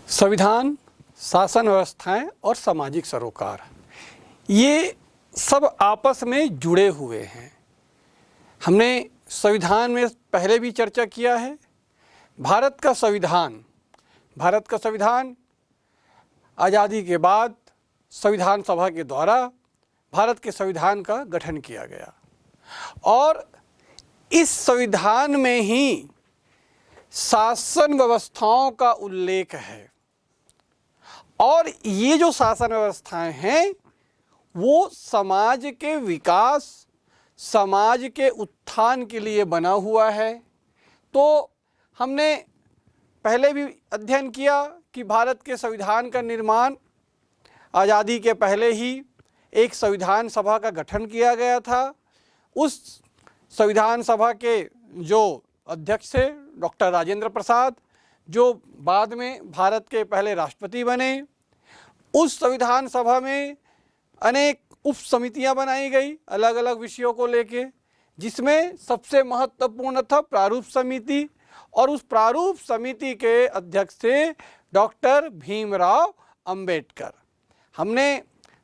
संविधान, शासन व्यवस्थाएं और सामाजिक सरोकार, ये सब आपस में जुड़े हुए हैं। हमने संविधान में पहले भी चर्चा किया है। भारत का संविधान आज़ादी के बाद संविधान सभा के द्वारा भारत के संविधान का गठन किया गया और इस संविधान में ही शासन व्यवस्थाओं का उल्लेख है और ये जो शासन व्यवस्थाएं हैं वो समाज के विकास, समाज के उत्थान के लिए बना हुआ है। तो हमने पहले भी अध्ययन किया कि भारत के संविधान का निर्माण आज़ादी के पहले ही एक संविधान सभा का गठन किया गया था। उस संविधान सभा के जो अध्यक्ष थे डॉक्टर राजेंद्र प्रसाद, जो बाद में भारत के पहले राष्ट्रपति बने। उस संविधान सभा में अनेक उप समितियां बनाई गई अलग अलग विषयों को लेके, जिसमें सबसे महत्वपूर्ण था प्रारूप समिति और उस प्रारूप समिति के अध्यक्ष थे डॉक्टर भीमराव अंबेडकर। हमने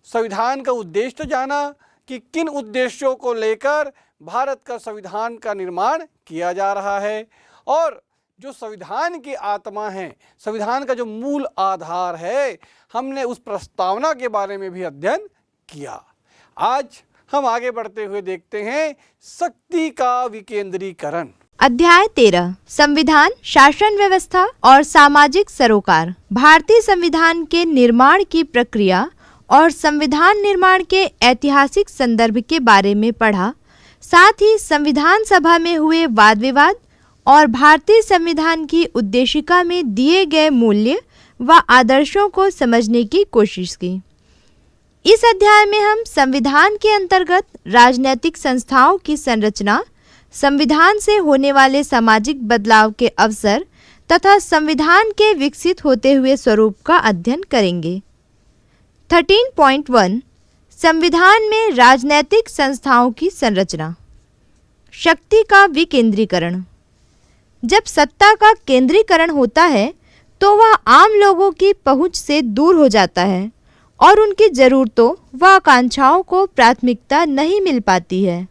संविधान का उद्देश्य तो जाना कि किन उद्देश्यों को लेकर भारत का संविधान का निर्माण किया जा रहा है और जो संविधान की आत्मा है, संविधान का जो मूल आधार है, हमने उस प्रस्तावना के बारे में भी अध्ययन किया। आज हम आगे बढ़ते हुए देखते हैं शक्ति का विकेंद्रीकरण। अध्याय 13 संविधान, शासन व्यवस्था और सामाजिक सरोकार। भारतीय संविधान के निर्माण की प्रक्रिया और संविधान निर्माण के ऐतिहासिक संदर्भ के बारे में पढ़ा। साथ ही संविधान सभा में हुए वाद विवाद और भारतीय संविधान की उद्देशिका में दिए गए मूल्य व आदर्शों को समझने की कोशिश की। इस अध्याय में हम संविधान के अंतर्गत राजनीतिक संस्थाओं की संरचना, संविधान से होने वाले सामाजिक बदलाव के अवसर तथा संविधान के विकसित होते हुए स्वरूप का अध्ययन करेंगे। 13.1 संविधान में राजनीतिक संस्थाओं की संरचना। शक्ति का विकेंद्रीकरण। जब सत्ता का केंद्रीकरण होता है तो वह आम लोगों की पहुंच से दूर हो जाता है और उनकी ज़रूरतों व आकांक्षाओं को प्राथमिकता नहीं मिल पाती है।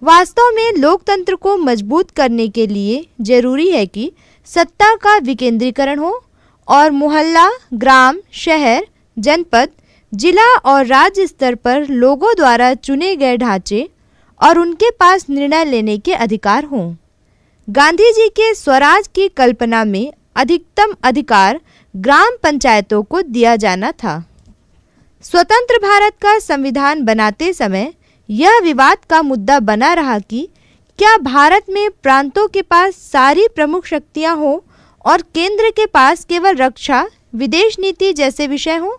वास्तव में लोकतंत्र को मजबूत करने के लिए जरूरी है कि सत्ता का विकेंद्रीकरण हो और मोहल्ला, ग्राम, शहर, जनपद, जिला और राज्य स्तर पर लोगों द्वारा चुने गए ढांचे और उनके पास निर्णय लेने के अधिकार हों। गांधी जी के स्वराज की कल्पना में अधिकतम अधिकार ग्राम पंचायतों को दिया जाना था। स्वतंत्र भारत का संविधान बनाते समय यह विवाद का मुद्दा बना रहा कि क्या भारत में प्रांतों के पास सारी प्रमुख शक्तियां हों और केंद्र के पास केवल रक्षा, विदेश नीति जैसे विषय हों।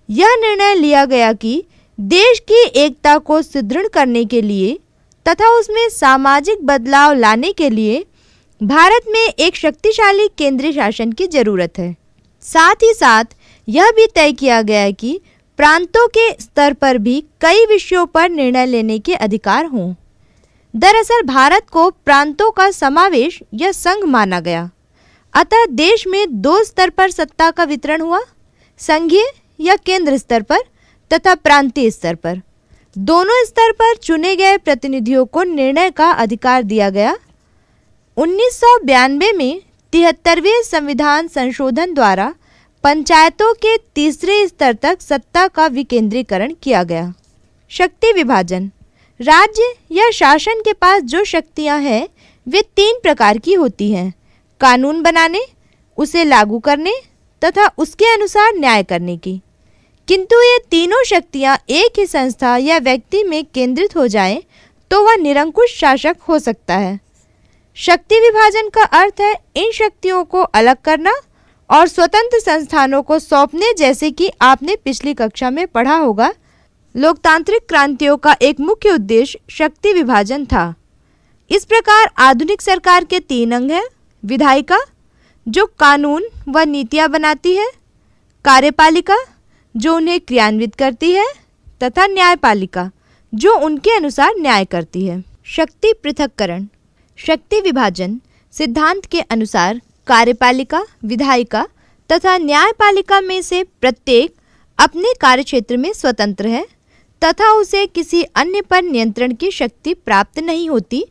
यह निर्णय लिया गया कि देश की एकता को सुदृढ़ करने के लिए तथा उसमें सामाजिक बदलाव लाने के लिए भारत में एक शक्तिशाली केंद्रीय शासन की जरूरत है। साथ ही साथ यह भी तय किया गया कि प्रांतों के स्तर पर भी कई विषयों पर निर्णय लेने के अधिकार हों। दरअसल भारत को प्रांतों का समावेश या संघ माना गया, अतः देश में 2 स्तर पर सत्ता का वितरण हुआ, संघीय या केंद्र स्तर पर तथा प्रांतीय स्तर पर। दोनों स्तर पर चुने गए प्रतिनिधियों को निर्णय का अधिकार दिया गया। 1992 में 73वें संविधान संशोधन द्वारा पंचायतों के तीसरे स्तर तक सत्ता का विकेंद्रीकरण किया गया। शक्ति विभाजन। राज्य या शासन के पास जो शक्तियां हैं वे 3 प्रकार की होती हैं: कानून बनाने, उसे लागू करने तथा उसके अनुसार न्याय करने की। किंतु ये तीनों शक्तियां एक ही संस्था या व्यक्ति में केंद्रित हो जाएं तो वह निरंकुश शासक हो सकता है। शक्ति विभाजन का अर्थ है इन शक्तियों को अलग करना और स्वतंत्र संस्थानों को सौंपने, जैसे कि आपने पिछली कक्षा में पढ़ा होगा। लोकतांत्रिक क्रांतियों का एक मुख्य उद्देश्य शक्ति विभाजन था। इस प्रकार आधुनिक सरकार के 3 अंग हैं: विधायिका जो कानून व नीतियां बनाती है, कार्यपालिका जो उन्हें क्रियान्वित करती है तथा न्यायपालिका जो उनके अनुसार न्याय करती है। शक्ति पृथक्करण। शक्ति विभाजन सिद्धांत के अनुसार कार्यपालिका, विधायिका तथा न्यायपालिका में से प्रत्येक अपने कार्यक्षेत्र में स्वतंत्र है तथा उसे किसी अन्य पर नियंत्रण की शक्ति प्राप्त नहीं होती,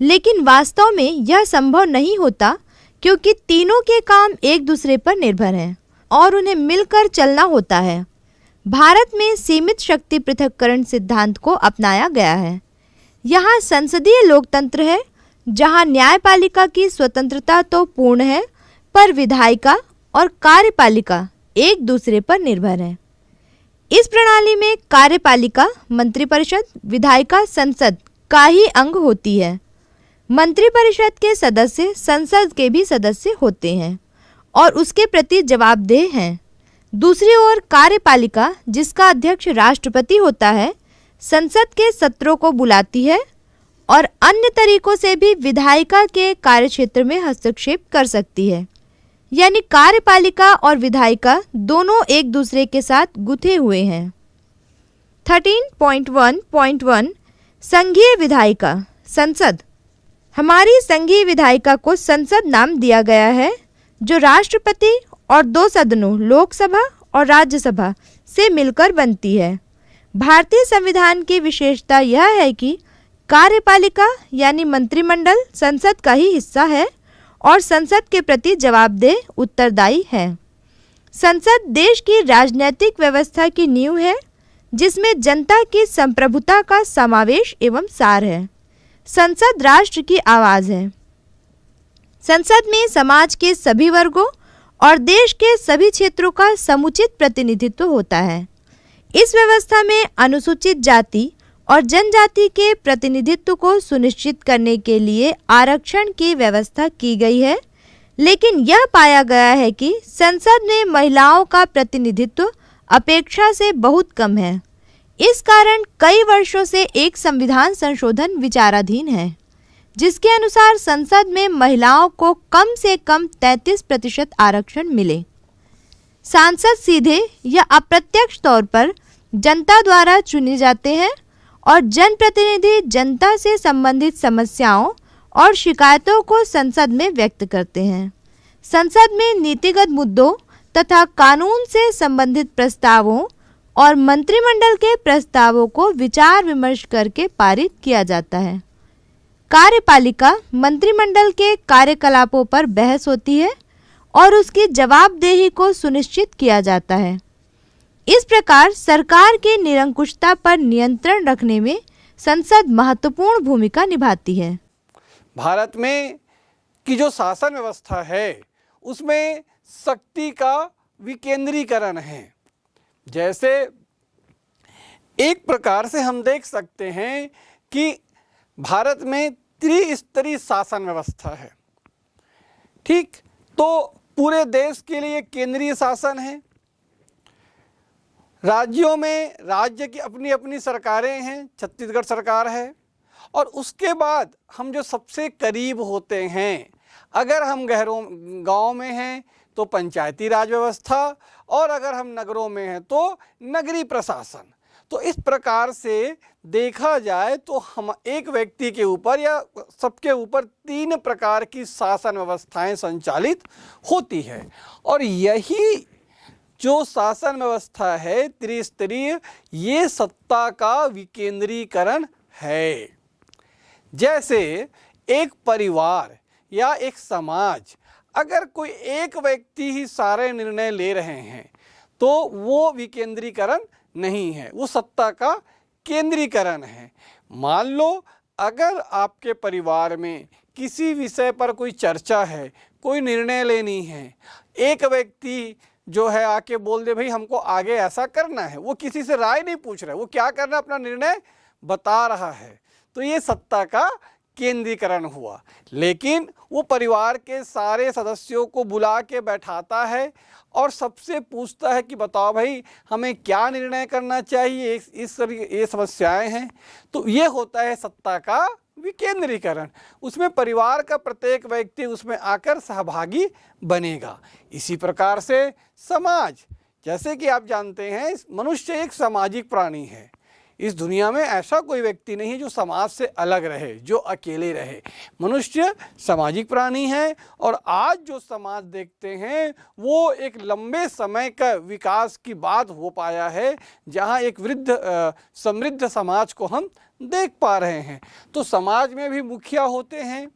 लेकिन वास्तव में यह संभव नहीं होता क्योंकि तीनों के काम एक दूसरे पर निर्भर हैं और उन्हें मिलकर चलना होता है। भारत में सीमित शक्ति पृथक्करण सिद्धांत को अपनाया गया है। यहाँ संसदीय लोकतंत्र है जहाँ न्यायपालिका की स्वतंत्रता तो पूर्ण है, पर विधायिका और कार्यपालिका एक दूसरे पर निर्भर है। इस प्रणाली में कार्यपालिका मंत्रिपरिषद, विधायिका संसद का ही अंग होती है। मंत्रिपरिषद के सदस्य संसद के भी सदस्य होते हैं और उसके प्रति जवाबदेह हैं। दूसरी ओर कार्यपालिका, जिसका अध्यक्ष राष्ट्रपति होता है, संसद के सत्रों को बुलाती है और अन्य तरीकों से भी विधायिका के कार्यक्षेत्र में हस्तक्षेप कर सकती है। यानी कार्यपालिका और विधायिका दोनों एक दूसरे के साथ गुथे हुए हैं। 13.1.1 संघीय विधायिका संसद। हमारी संघीय विधायिका को संसद नाम दिया गया है, जो राष्ट्रपति और दो सदनों लोकसभा और राज्यसभा से मिलकर बनती है। भारतीय संविधान की विशेषता यह है कि कार्यपालिका यानी मंत्रिमंडल संसद का ही हिस्सा है और संसद के प्रति जवाबदेह उत्तरदायी है। संसद देश की राजनीतिक व्यवस्था की नींव है, जिसमें जनता की संप्रभुता का समावेश एवं सार है। संसद राष्ट्र की आवाज़ है। संसद में समाज के सभी वर्गों और देश के सभी क्षेत्रों का समुचित प्रतिनिधित्व होता है। इस व्यवस्था में अनुसूचित जाति और जनजाति के प्रतिनिधित्व को सुनिश्चित करने के लिए आरक्षण की व्यवस्था की गई है, लेकिन यह पाया गया है कि संसद में महिलाओं का प्रतिनिधित्व अपेक्षा से बहुत कम है। इस कारण कई वर्षों से एक संविधान संशोधन विचाराधीन है, जिसके अनुसार संसद में महिलाओं को कम से कम 33% आरक्षण मिले। सांसद सीधे या अप्रत्यक्ष तौर पर जनता द्वारा चुने जाते हैं और जनप्रतिनिधि जनता से संबंधित समस्याओं और शिकायतों को संसद में व्यक्त करते हैं। संसद में नीतिगत मुद्दों तथा कानून से संबंधित प्रस्तावों और मंत्रिमंडल के प्रस्तावों को विचार विमर्श करके पारित किया जाता है। कार्यपालिका मंत्रिमंडल के कार्यकलापों पर बहस होती है और उसकी जवाबदेही को सुनिश्चित किया जाता है। इस प्रकार सरकार की निरंकुशता पर नियंत्रण रखने में संसद महत्वपूर्ण भूमिका निभाती है। भारत में की जो शासन व्यवस्था है उसमें शक्ति का विकेंद्रीकरण है। जैसे एक प्रकार से हम देख सकते हैं कि भारत में त्रिस्तरीय शासन व्यवस्था है। ठीक, तो पूरे देश के लिए केंद्रीय शासन है। राज्यों में राज्य की अपनी अपनी सरकारें हैं, छत्तीसगढ़ सरकार है। और उसके बाद हम जो सबसे करीब होते हैं, अगर हम गांव में हैं तो पंचायती राज व्यवस्था, और अगर हम नगरों में हैं तो नगरीय प्रशासन। तो इस प्रकार से देखा जाए तो हम एक व्यक्ति के ऊपर या सबके ऊपर 3 प्रकार की शासन व्यवस्थाएं संचालित होती है। और यही जो शासन व्यवस्था है त्रिस्तरीय, ये सत्ता का विकेंद्रीकरण है। जैसे एक परिवार या एक समाज, अगर कोई एक व्यक्ति ही सारे निर्णय ले रहे हैं तो वो विकेंद्रीकरण नहीं है, वो सत्ता का केंद्रीकरण है। मान लो अगर आपके परिवार में किसी विषय पर कोई चर्चा है, कोई निर्णय लेनी है, एक व्यक्ति जो है आके बोल दे भाई हमको आगे ऐसा करना है, वो किसी से राय नहीं पूछ रहा है, वो क्या करना अपना निर्णय बता रहा है, तो ये सत्ता का केंद्रीकरण हुआ। लेकिन वो परिवार के सारे सदस्यों को बुला के बैठाता है और सबसे पूछता है कि बताओ भाई हमें क्या निर्णय करना चाहिए, ये समस्याएं हैं। तो ये होता है सत्ता का विकेंद्रीकरण। उसमें परिवार का प्रत्येक व्यक्ति उसमें आकर सहभागी बनेगा। इसी प्रकार से समाज, जैसे कि आप जानते हैं मनुष्य एक सामाजिक प्राणी है। इस दुनिया में ऐसा कोई व्यक्ति नहीं जो समाज से अलग रहे, जो अकेले रहे। मनुष्य सामाजिक प्राणी है और आज जो समाज देखते हैं वो एक लंबे समय का विकास की बात हो पाया है, जहाँ एक समृद्ध समाज को हम देख पा रहे हैं। तो समाज में भी मुखिया होते हैं,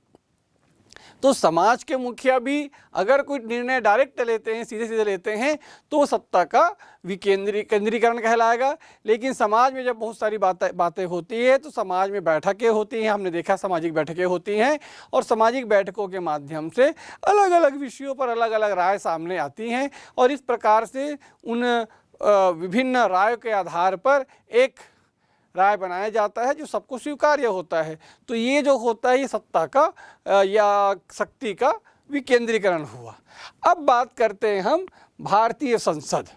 तो समाज के मुखिया भी अगर कोई निर्णय डायरेक्ट लेते हैं, सीधे सीधे लेते हैं, तो सत्ता का केंद्रीकरण कहलाएगा। लेकिन समाज में जब बहुत सारी बातें होती है तो समाज में बैठकें होती हैं, हमने देखा सामाजिक बैठकें होती हैं, और सामाजिक बैठकों के माध्यम से अलग अलग विषयों पर अलग अलग राय सामने आती हैं, और इस प्रकार से उन विभिन्न रायों के आधार पर एक राय बनाया जाता है जो सबको स्वीकार्य होता है। तो ये जो होता है ये सत्ता का या शक्ति का विकेंद्रीकरण हुआ। अब बात करते हैं हम भारतीय संसद।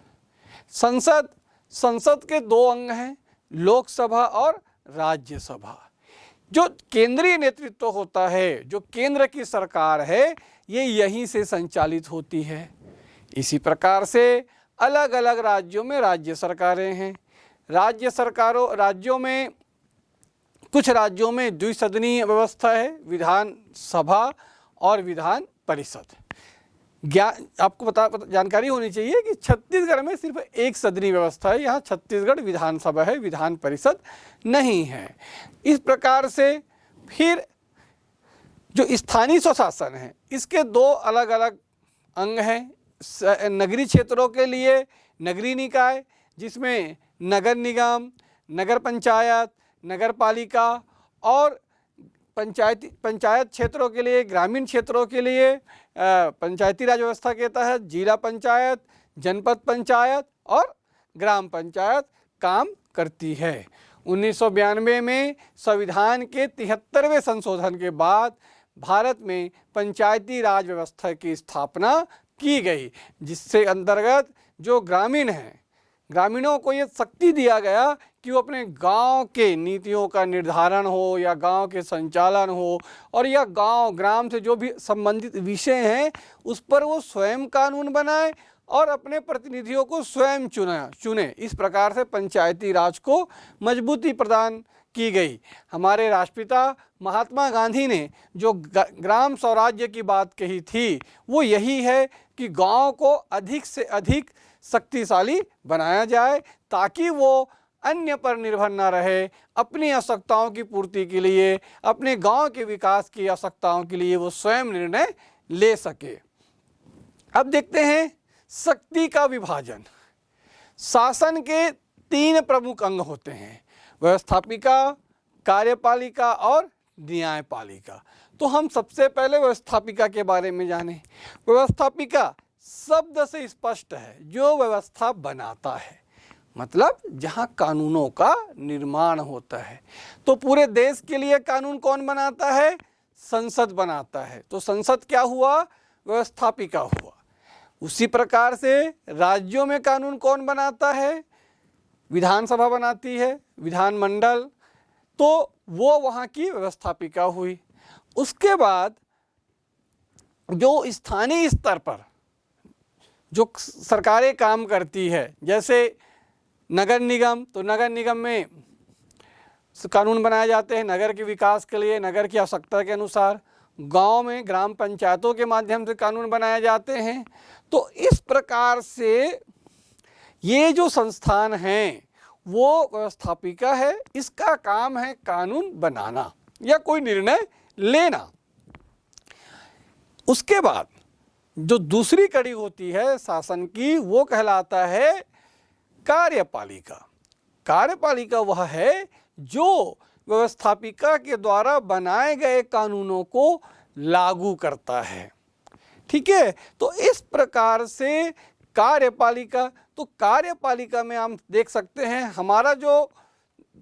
संसद के दो अंग हैं, लोकसभा और राज्यसभा। जो केंद्रीय नेतृत्व होता है, जो केंद्र की सरकार है, ये यहीं से संचालित होती है। इसी प्रकार से अलग अलग राज्यों में राज्य सरकारें हैं। राज्यों में कुछ राज्यों में द्विसदनीय व्यवस्था है, विधानसभा और विधान परिषद। आपको जानकारी होनी चाहिए कि छत्तीसगढ़ में सिर्फ एक सदनीय व्यवस्था है, यहाँ छत्तीसगढ़ विधानसभा है, विधान परिषद नहीं है। इस प्रकार से फिर जो स्थानीय स्वशासन है, इसके दो अलग अलग अंग हैं। नगरीय क्षेत्रों के लिए नगरीय निकाय, जिसमें नगर निगम, नगर पंचायत, नगर पालिका, और पंचायत क्षेत्रों के लिए, ग्रामीण क्षेत्रों के लिए पंचायती राज व्यवस्था के तहत जिला पंचायत, जनपद पंचायत और ग्राम पंचायत काम करती है। 1992 में संविधान के 73वें संशोधन के बाद भारत में पंचायती राज व्यवस्था की स्थापना की गई, जिससे अंतर्गत जो ग्रामीण हैं, ग्रामीणों को ये शक्ति दिया गया कि वो अपने गांव के नीतियों का निर्धारण हो या गांव के संचालन हो, और या ग्राम से जो भी संबंधित विषय हैं उस पर वो स्वयं कानून बनाए और अपने प्रतिनिधियों को स्वयं चुने। इस प्रकार से पंचायती राज को मजबूती प्रदान की गई। हमारे राष्ट्रपिता महात्मा गांधी ने जो ग्राम स्वराज्य की बात कही थी वो यही है कि गांव को अधिक से अधिक शक्तिशाली बनाया जाए, ताकि वो अन्य पर निर्भर न रहे, अपनी आवश्यकताओं की पूर्ति के लिए, अपने गांव के विकास की आवश्यकताओं के लिए वो स्वयं निर्णय ले सके। अब देखते हैं शक्ति का विभाजन। शासन के 3 प्रमुख अंग होते हैं, व्यवस्थापिका, कार्यपालिका और न्यायपालिका। तो हम सबसे पहले व्यवस्थापिका के बारे में जानें। व्यवस्थापिका शब्द से स्पष्ट है, जो व्यवस्था बनाता है, मतलब जहां कानूनों का निर्माण होता है। तो पूरे देश के लिए कानून कौन बनाता है? संसद बनाता है। तो संसद क्या हुआ? व्यवस्थापिका हुआ। उसी प्रकार से राज्यों में कानून कौन बनाता है? विधानसभा बनाती है, विधानमंडल, तो वो वहाँ की व्यवस्थापिका हुई। उसके बाद जो स्थानीय स्तर पर जो सरकारें काम करती है, जैसे नगर निगम, तो नगर निगम में कानून बनाए जाते हैं नगर के विकास के लिए, नगर की आवश्यकता के अनुसार। गांव में ग्राम पंचायतों के माध्यम से कानून बनाए जाते हैं। तो इस प्रकार से ये जो संस्थान हैं वो व्यवस्थापिका है, इसका काम है कानून बनाना या कोई निर्णय लेना। उसके बाद जो दूसरी कड़ी होती है शासन की, वो कहलाता है कार्यपालिका। कार्यपालिका वह है जो व्यवस्थापिका के द्वारा बनाए गए कानूनों को लागू करता है। ठीक है, तो इस प्रकार से कार्यपालिका, तो कार्यपालिका में हम देख सकते हैं हमारा जो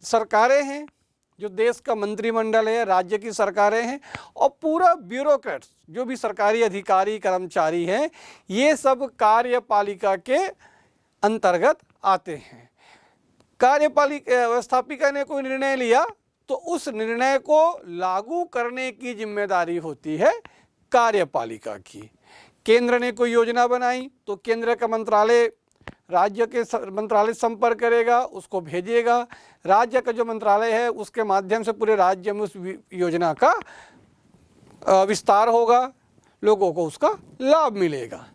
सरकारें हैं, जो देश का मंत्रिमंडल है, राज्य की सरकारें हैं, और पूरा ब्यूरोक्रेट्स, जो भी सरकारी अधिकारी कर्मचारी हैं, ये सब कार्यपालिका के अंतर्गत आते हैं। कार्यपालिका व्यवस्थापिका ने कोई निर्णय लिया तो उस निर्णय को लागू करने की जिम्मेदारी होती है कार्यपालिका की। केंद्र ने कोई योजना बनाई तो केंद्र का मंत्रालय राज्य के मंत्रालय से संपर्क करेगा, उसको भेजिएगा, राज्य का जो मंत्रालय है उसके माध्यम से पूरे राज्य में उस योजना का विस्तार होगा, लोगों को उसका लाभ मिलेगा।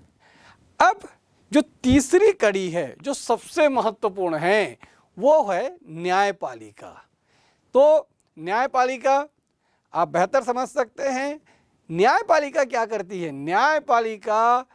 अब जो तीसरी कड़ी है जो सबसे महत्वपूर्ण है वो है न्यायपालिका। तो न्यायपालिका आप बेहतर समझ सकते हैं, न्यायपालिका क्या करती है। न्यायपालिका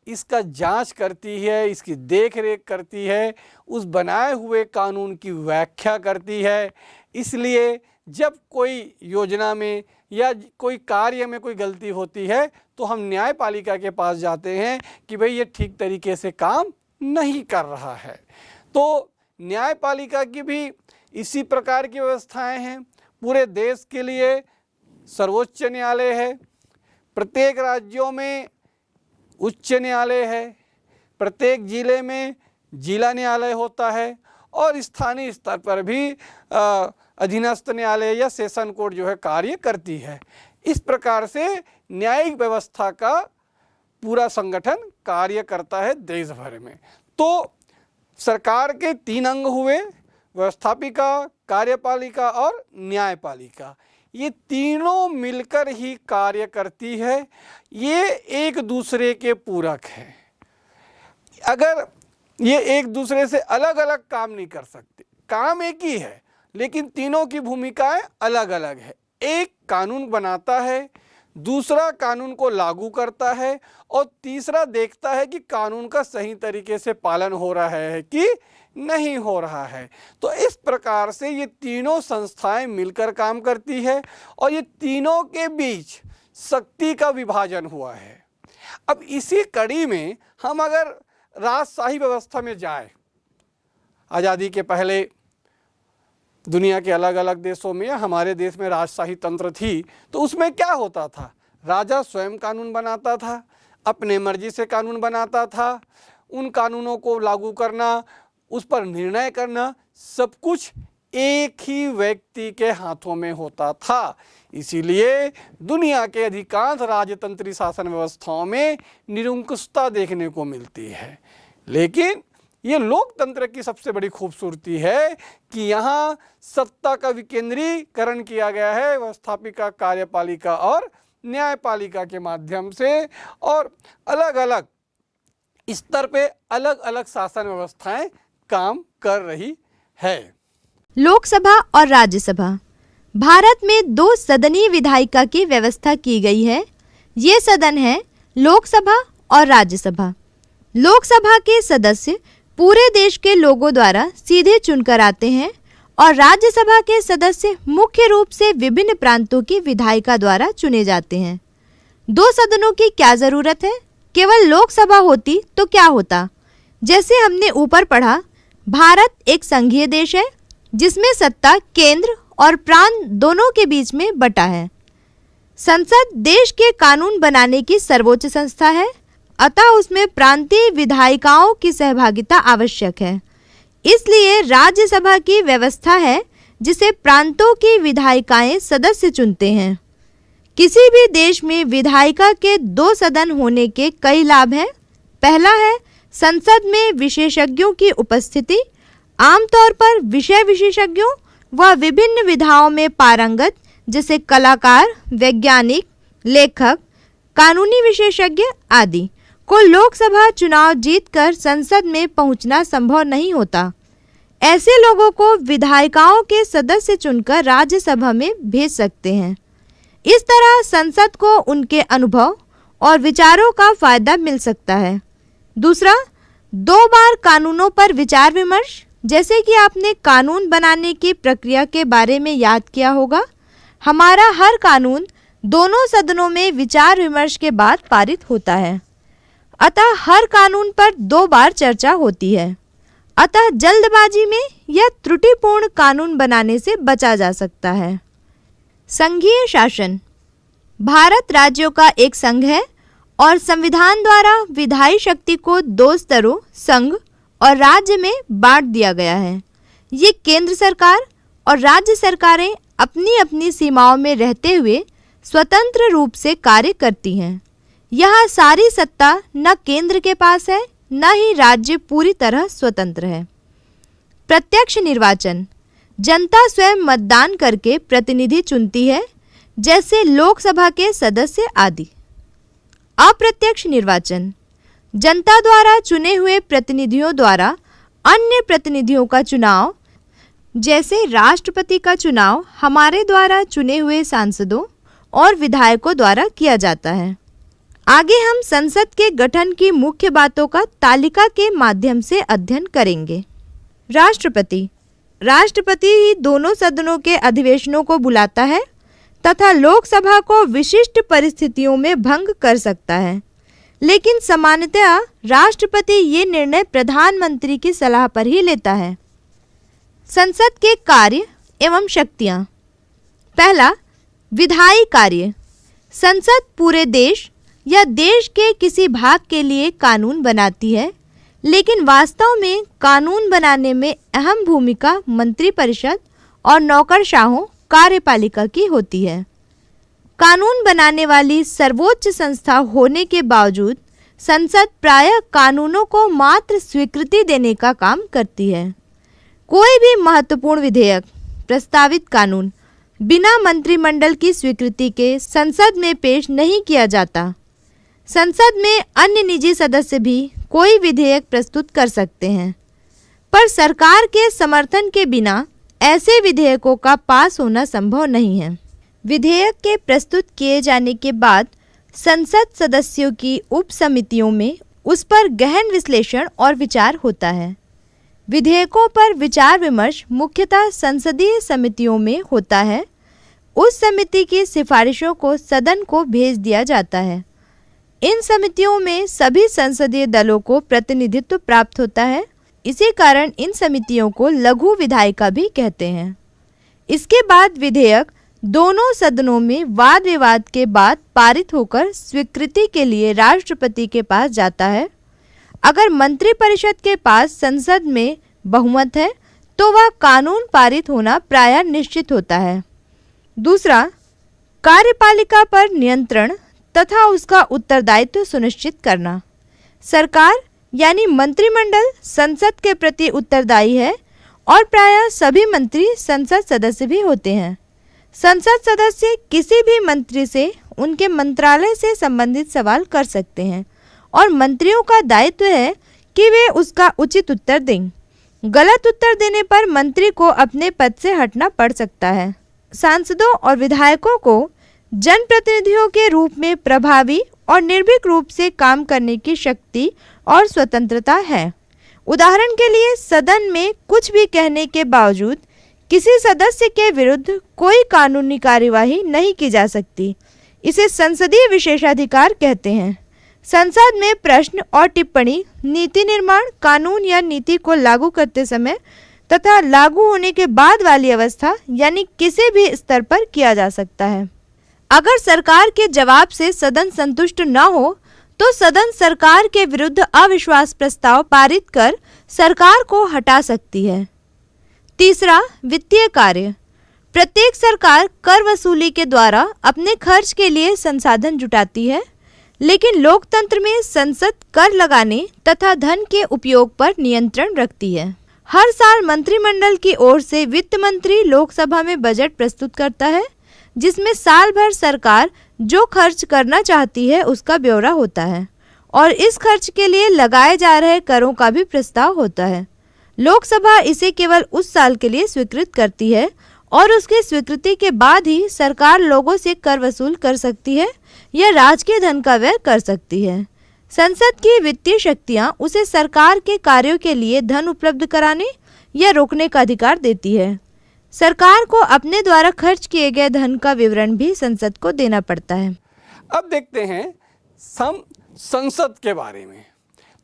इसका जांच करती है, इसकी देखरेख करती है, उस बनाए हुए कानून की व्याख्या करती है। इसलिए जब कोई योजना में या कोई कार्य में कोई गलती होती है तो हम न्यायपालिका के पास जाते हैं कि भाई ये ठीक तरीके से काम नहीं कर रहा है। तो न्यायपालिका की भी इसी प्रकार की व्यवस्थाएं हैं। पूरे देश के लिए सर्वोच्च न्यायालय है, प्रत्येक राज्यों में उच्च न्यायालय है, प्रत्येक जिले में जिला न्यायालय होता है और स्थानीय स्तर पर भी अधीनस्थ न्यायालय या सेशन कोर्ट जो है कार्य करती है। इस प्रकार से न्यायिक व्यवस्था का पूरा संगठन कार्य करता है देश भर में। तो सरकार के 3 अंग हुए, व्यवस्थापिका, कार्यपालिका और न्यायपालिका। ये तीनों मिलकर ही कार्य करती है, ये एक दूसरे के पूरक हैं। अगर ये एक दूसरे से अलग अलग काम नहीं कर सकते, काम एक ही है लेकिन तीनों की भूमिकाएं अलग अलग है। एक कानून बनाता है, दूसरा कानून को लागू करता है और तीसरा देखता है कि कानून का सही तरीके से पालन हो रहा है कि नहीं हो रहा है। तो इस प्रकार से ये तीनों संस्थाएं मिलकर काम करती है और ये तीनों के बीच शक्ति का विभाजन हुआ है। अब इसी कड़ी में हम अगर राजशाही व्यवस्था में जाए, आज़ादी के पहले दुनिया के अलग अलग देशों में, हमारे देश में राजशाही तंत्र थी, तो उसमें क्या होता था, राजा स्वयं कानून बनाता था, अपने मर्जी से कानून बनाता था, उन कानूनों को लागू करना, उस पर निर्णय करना, सब कुछ एक ही व्यक्ति के हाथों में होता था। इसीलिए दुनिया के अधिकांश राजतंत्री शासन व्यवस्थाओं में निरंकुशता देखने को मिलती है। लेकिन ये लोकतंत्र की सबसे बड़ी खूबसूरती है कि यहाँ सत्ता का विकेंद्रीकरण किया गया है व्यवस्थापिका, कार्यपालिका और न्यायपालिका के माध्यम से, और अलग अलग स्तर पे अलग अलग शासन व्यवस्थाएं काम कर रही है। लोकसभा और राज्यसभा। भारत में 2 सदनीय विधायिका की व्यवस्था की गई है। ये सदन है लोकसभा और राज्यसभा। लोकसभा के सदस्य पूरे देश के लोगों द्वारा सीधे चुनकर आते हैं और राज्यसभा के सदस्य मुख्य रूप से विभिन्न प्रांतों की विधायिका द्वारा चुने जाते हैं। 2 सदनों की क्या जरूरत है? केवल लोकसभा होती तो क्या होता? जैसे हमने ऊपर पढ़ा, भारत एक संघीय देश है जिसमें सत्ता केंद्र और प्रांत दोनों के बीच में बटा है। संसद देश के कानून बनाने की सर्वोच्च संस्था है, अतः उसमें प्रांतीय विधायिकाओं की सहभागिता आवश्यक है। इसलिए राज्यसभा की व्यवस्था है जिसे प्रांतों की विधायिकाएं सदस्य चुनते हैं। किसी भी देश में विधायिका के 2 सदन होने के कई लाभ हैं। पहला है संसद में विशेषज्ञों की उपस्थिति। आमतौर पर विषय विशेषज्ञों व विभिन्न विधाओं में पारंगत जैसे कलाकार, वैज्ञानिक, लेखक, कानूनी विशेषज्ञ आदि को लोकसभा चुनाव जीतकर संसद में पहुंचना संभव नहीं होता। ऐसे लोगों को विधायिकाओं के सदस्य चुनकर राज्यसभा में भेज सकते हैं। इस तरह संसद को उनके अनुभव और विचारों का फायदा मिल सकता है। दूसरा, 2 बार कानूनों पर विचार विमर्श। जैसे कि आपने कानून बनाने की प्रक्रिया के बारे में याद किया होगा, हमारा हर कानून दोनों सदनों में विचार विमर्श के बाद पारित होता है। अतः हर कानून पर 2 बार चर्चा होती है। अतः जल्दबाजी में या त्रुटिपूर्ण कानून बनाने से बचा जा सकता है। संघीय शासन। भारत राज्यों का एक संघ है और संविधान द्वारा विधायी शक्ति को 2 स्तरों संघ और राज्य में बांट दिया गया है। ये केंद्र सरकार और राज्य सरकारें अपनी अपनी सीमाओं में रहते हुए स्वतंत्र रूप से कार्य करती हैं। यह सारी सत्ता न केंद्र के पास है न ही राज्य पूरी तरह स्वतंत्र है। प्रत्यक्ष निर्वाचन, जनता स्वयं मतदान करके प्रतिनिधि चुनती है, जैसे लोकसभा के सदस्य आदि। अप्रत्यक्ष निर्वाचन, जनता द्वारा चुने हुए प्रतिनिधियों द्वारा अन्य प्रतिनिधियों का चुनाव, जैसे राष्ट्रपति का चुनाव हमारे द्वारा चुने हुए सांसदों और विधायकों द्वारा किया जाता है। आगे हम संसद के गठन की मुख्य बातों का तालिका के माध्यम से अध्ययन करेंगे। राष्ट्रपति ही दोनों सदनों के अधिवेशनों को बुलाता है तथा लोकसभा को विशिष्ट परिस्थितियों में भंग कर सकता है, लेकिन सामान्यतः राष्ट्रपति ये निर्णय प्रधानमंत्री की सलाह पर ही लेता है। संसद के कार्य एवं शक्तियाँ। पहला, विधायी कार्य। संसद पूरे देश या देश के किसी भाग के लिए कानून बनाती है, लेकिन वास्तव में कानून बनाने में अहम भूमिका मंत्रिपरिषद और नौकरशाहों कार्यपालिका की होती है। कानून बनाने वाली सर्वोच्च संस्था होने के बावजूद संसद प्रायः कानूनों को मात्र स्वीकृति देने का काम करती है। कोई भी महत्वपूर्ण विधेयक, प्रस्तावित कानून बिना मंत्रिमंडल की स्वीकृति के संसद में पेश नहीं किया जाता। संसद में अन्य निजी सदस्य भी कोई विधेयक प्रस्तुत कर सकते हैं, पर सरकार के समर्थन के बिना ऐसे विधेयकों का पास होना संभव नहीं है। विधेयक के प्रस्तुत किए जाने के बाद संसद सदस्यों की उप समितियों में उस पर गहन विश्लेषण और विचार होता है। विधेयकों पर विचार विमर्श मुख्यतः संसदीय समितियों में होता है। उस समिति की सिफारिशों को सदन को भेज दिया जाता है। इन समितियों में सभी संसदीय दलों को प्रतिनिधित्व प्राप्त होता है। इसी कारण इन समितियों को लघु विधायिका भी कहते हैं। इसके बाद विधेयक दोनों सदनों में वाद विवाद के बाद पारित होकर स्वीकृति के लिए राष्ट्रपति के पास जाता है। अगर मंत्रिपरिषद के पास संसद में बहुमत है तो वह कानून पारित होना प्रायः निश्चित होता है। दूसरा, कार्यपालिका पर नियंत्रण तथा उसका उत्तरदायित्व सुनिश्चित करना। सरकार यानी मंत्रिमंडल संसद के प्रति उत्तरदायी है और प्रायः सभी मंत्री संसद सदस्य भी होते हैं। संसद सदस्य किसी भी मंत्री से उनके मंत्रालय से संबंधित सवाल कर सकते हैं और मंत्रियों का दायित्व है कि वे उसका उचित उत्तर दें। गलत उत्तर देने पर मंत्री को अपने पद से हटना पड़ सकता है। सांसदों और विधायकों को जनप्रतिनिधियों के रूप में प्रभावी और निर्भीक रूप से काम करने की शक्ति और स्वतंत्रता है। उदाहरण के लिए सदन में कुछ भी कहने के बावजूद किसी सदस्य के विरुद्ध कोई कानूनी कार्यवाही नहीं की जा सकती। इसे संसदीय विशेषाधिकार कहते हैं। संसद में प्रश्न और टिप्पणी नीति निर्माण, कानून या नीति को लागू करते समय तथा लागू होने के बाद वाली अवस्था यानी किसी भी स्तर पर किया जा सकता है। अगर सरकार के जवाब से सदन संतुष्ट न हो तो सदन सरकार के विरुद्ध अविश्वास प्रस्ताव पारित कर सरकार को हटा सकती है। तीसरा, वित्तीय कार्य। प्रत्येक सरकार कर वसूली के द्वारा अपने खर्च के लिए संसाधन जुटाती है, लेकिन लोकतंत्र में संसद कर लगाने तथा धन के उपयोग पर नियंत्रण रखती है। हर साल मंत्रिमंडल की ओर से वित्त मंत्री लोकसभा में बजट प्रस्तुत करता है, जिसमें साल भर सरकार जो खर्च करना चाहती है उसका ब्यौरा होता है और इस खर्च के लिए लगाए जा रहे करों का भी प्रस्ताव होता है। लोकसभा इसे केवल उस साल के लिए स्वीकृत करती है और उसकी स्वीकृति के बाद ही सरकार लोगों से कर वसूल कर सकती है या राजकीय धन का व्यय कर सकती है। संसद की वित्तीय शक्तियां उसे सरकार के कार्यों के लिए धन उपलब्ध कराने या रोकने का अधिकार देती है। सरकार को अपने द्वारा खर्च किए गए धन का विवरण भी संसद को देना पड़ता है। अब देखते हैं हम संसद के बारे में।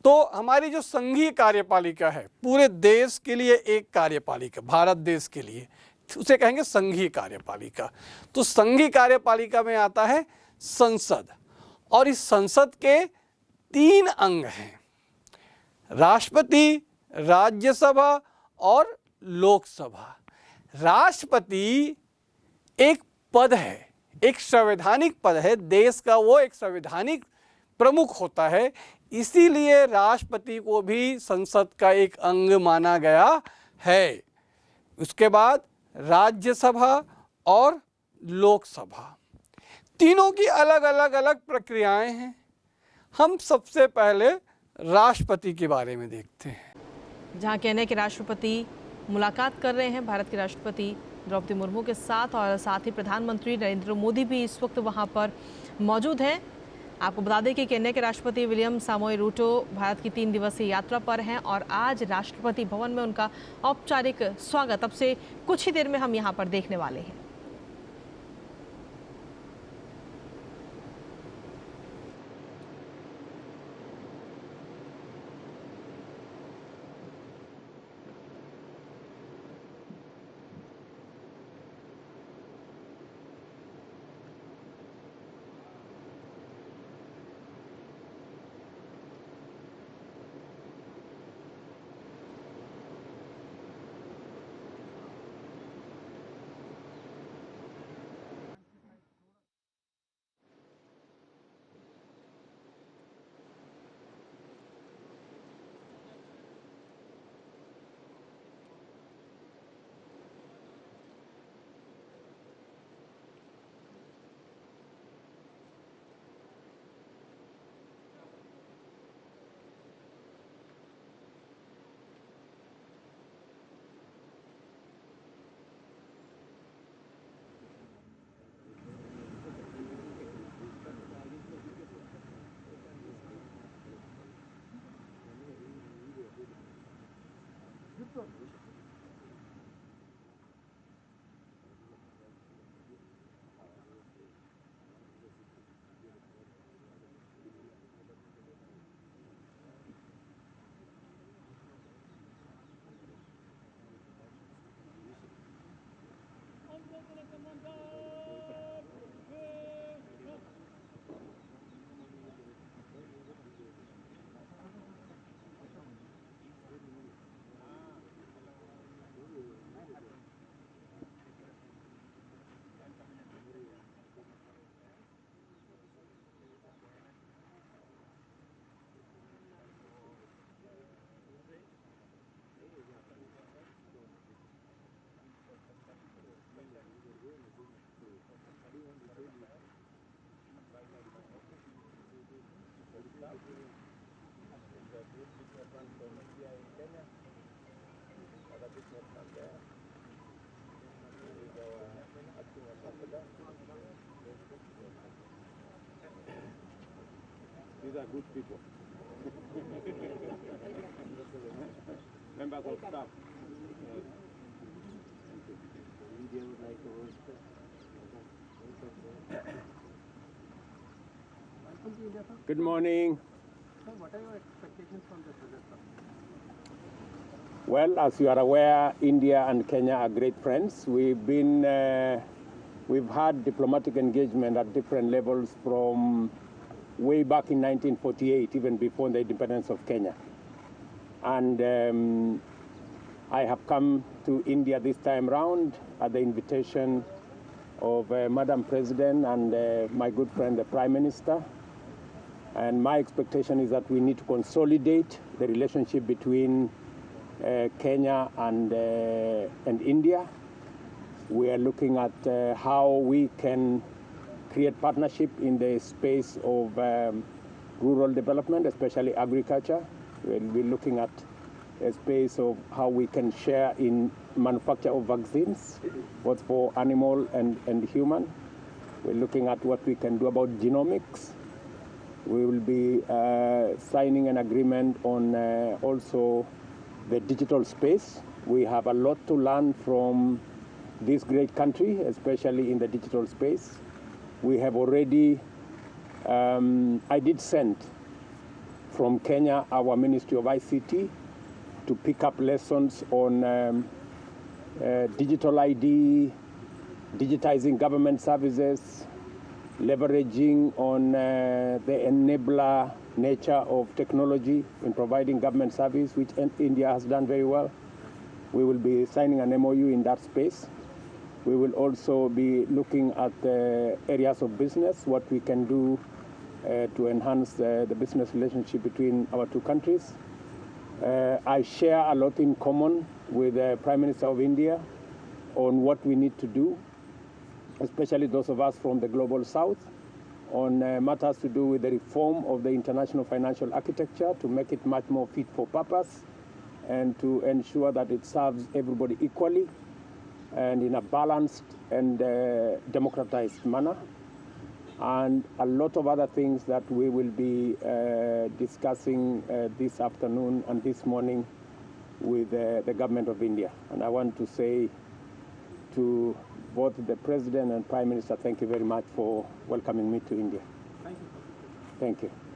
तो हमारी जो संघीय कार्यपालिका है, पूरे देश के लिए एक कार्यपालिका, भारत देश के लिए, उसे कहेंगे संघीय कार्यपालिका। तो संघीय कार्यपालिका में आता है संसद, और इस संसद के 3 अंग हैं: राष्ट्रपति, राज्यसभा और लोकसभा। राष्ट्रपति एक पद है, एक संवैधानिक पद है, देश का वो एक संवैधानिक प्रमुख होता है, इसीलिए राष्ट्रपति को भी संसद का एक अंग माना गया है। उसके बाद राज्यसभा और लोकसभा, तीनों की अलग अलग प्रक्रियाएं हैं। हम सबसे पहले राष्ट्रपति के बारे में देखते हैं। जहां कहने के राष्ट्रपति मुलाकात कर रहे हैं भारत के राष्ट्रपति द्रौपदी मुर्मू के साथ, और साथ ही प्रधानमंत्री नरेंद्र मोदी भी इस वक्त वहां पर मौजूद हैं। आपको बता दें कि केन्या के राष्ट्रपति विलियम सामोई रूटो भारत की 3 दिवसीय यात्रा पर हैं और आज राष्ट्रपति भवन में उनका औपचारिक स्वागत अब से कुछ ही देर में हम यहां पर देखने वाले हैं। These are good people. Members of staff. India would like to host. Good morning. Sir, what are your expectations from this visit, sir? Well, as you are aware, India and Kenya are great friends. We've had diplomatic engagement at different levels from way back in 1948, even before the independence of Kenya. And I have come to India this time round at the invitation of Madam President and my good friend, the Prime Minister. And my expectation is that we need to consolidate the relationship between Kenya and India. We are looking at how we can create partnership in the space of rural development, especially agriculture. We'll be looking at a space of how we can share in manufacture of vaccines, both for animal and human. We're looking at what we can do about genomics. We will be signing an agreement on also the digital space. We have a lot to learn from this great country, especially in the digital space. We have already, I did send from Kenya our Ministry of ICT to pick up lessons on digital ID, digitizing government services, leveraging on the enabler nature of technology in providing government service, which India has done very well. We will be signing an MOU in that space. We will also be looking at the areas of business, what we can do to enhance the business relationship between our two countries. I share a lot in common with the Prime Minister of India on what we need to do, especially those of us from the Global South, on matters to do with the reform of the international financial architecture to make it much more fit for purpose and to ensure that it serves everybody equally and in a balanced and democratized manner. And a lot of other things that we will be discussing this afternoon and this morning with the government of India. And I want to say to both the President and Prime Minister, thank you very much for welcoming me to India. Thank you. Thank you.